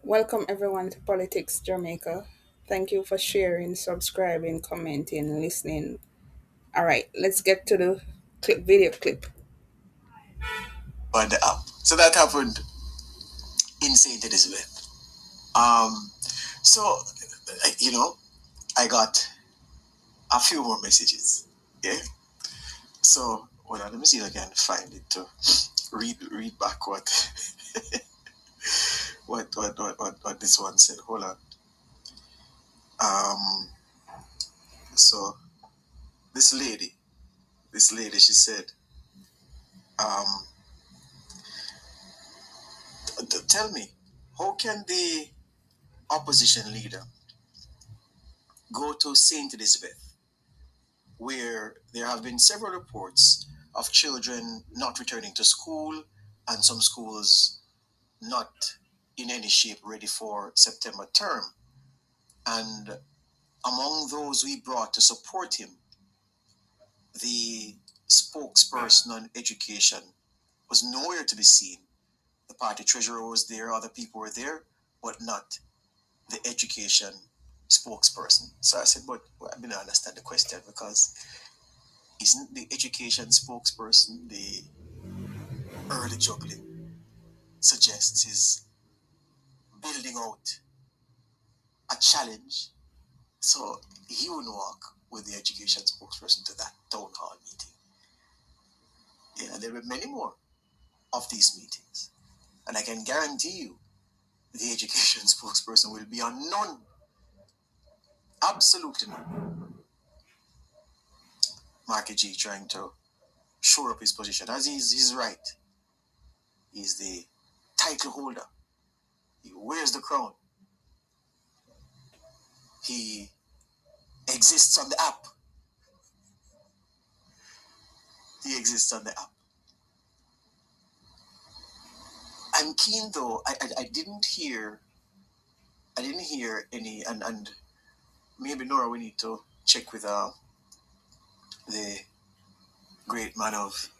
Welcome everyone to Politics Jamaica. Thank you for sharing, subscribing, commenting, listening. All right, let's get to the video clip. On the app. So that happened in St. Elizabeth. Um, so, you know, I got a few more messages. Yeah. So, hold on, let me see if I can find it to read back what this one said. Hold on. Um, so this lady, she said, um, tell me, how can the opposition leader go to St. Elizabeth, where there have been several reports of children not returning to school and some schools not in any shape ready for September term? And among those we brought to support him, the spokesperson on education was nowhere to be seen. The party treasurer was there, other people were there, but not the education spokesperson. So I said, but I didn't understand the question, because isn't the education spokesperson the early juggling suggests is building out a challenge? So he would walk with the education spokesperson to that town hall meeting. Yeah, there were many more of these meetings. And I can guarantee you the education spokesperson will be on none. Absolutely none. Marky G trying to shore up his position, as he's right. He's the title holder. He wears the crown. He exists on the app. He exists on the app. I'm keen though. I didn't hear any, and maybe Nora, we need to check with the great man of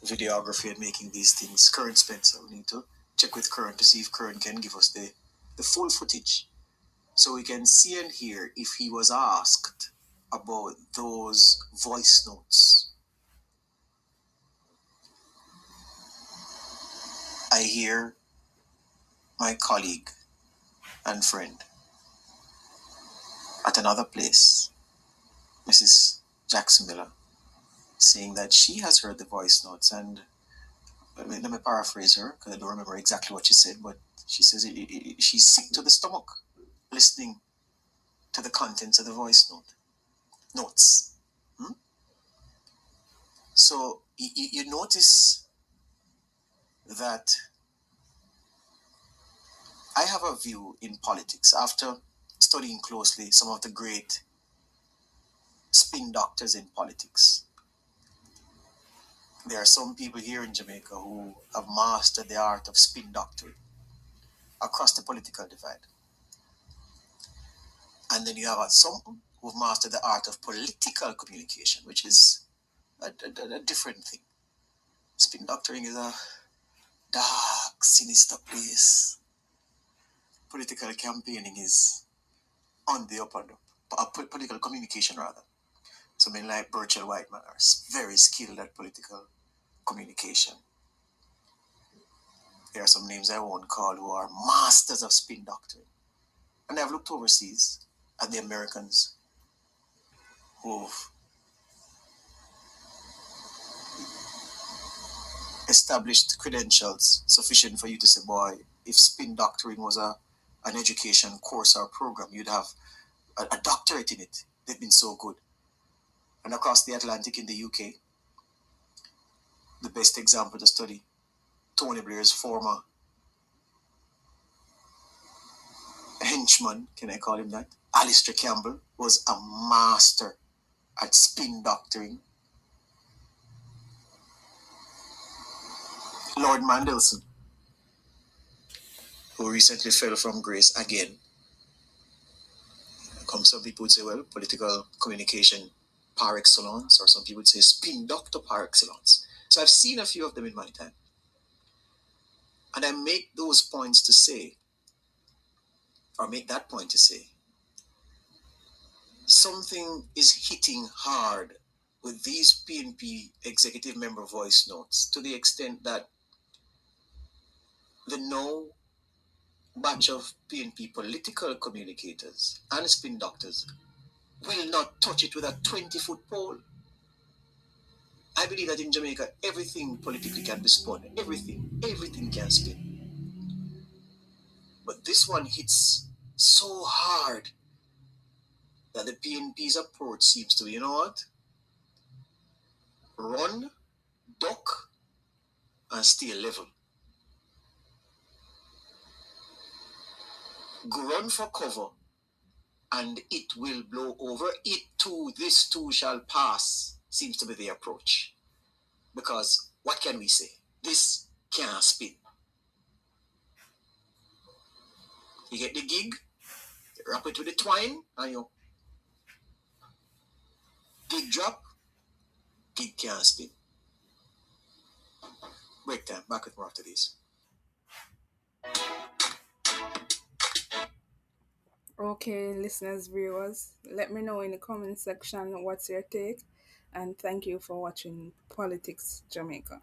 videography and making these things, Current Spencer. We need to check with Current to see if Current can give us the full footage, so we can see and hear if he was asked about those voice notes. I hear my colleague and friend at another place, Mrs. Jackson Miller, saying that she has heard the voice notes. And let me paraphrase her, because I don't remember exactly what she said, but she says she's sick to the stomach listening to the contents of the voice notes. Hmm? So you notice that I have a view in politics after studying closely some of the great spin doctors in politics. There are some people here in Jamaica who have mastered the art of spin doctoring across the political divide. And then you have some who've mastered the art of political communication, which is a different thing. Spin doctoring is a dark, sinister place. Political campaigning is on the up and up. Political communication, rather. So men like Burchell Whiteman are very skilled at political communication. There are some names I won't call who are masters of spin doctoring. And I've looked overseas at the Americans who've established credentials sufficient for you to say, boy, if spin doctoring was an education course or program, you'd have a doctorate in it. They've been so good. And across the Atlantic in the UK, the best example to study, Tony Blair's former henchman, can I call him that? Alistair Campbell was a master at spin doctoring. Lord Mandelson, who recently fell from grace again. Some people would say, well, political communication par excellence, or some people would say spin doctor par excellence. So I've seen a few of them in my time. And I make those points to say or make that point to say something is hitting hard with these PNP executive member voice notes to the extent that the no batch of PNP political communicators and spin doctors will not touch it with a 20-foot pole. I believe that in Jamaica, everything politically can be spun. Everything can spin. But this one hits so hard that the PNP's approach seems to be, you know what? Run, duck, and stay level. Go run for cover, and it will blow over. It too, this too shall pass, seems to be the approach. Because what can we say? This can't spin. You get the gig, you wrap it with the twine, and you gig drop, gig can't spin. Break time. Back with more after this. Okay, listeners, viewers, let me know in the comment section what's your take, and thank you for watching Politics Jamaica.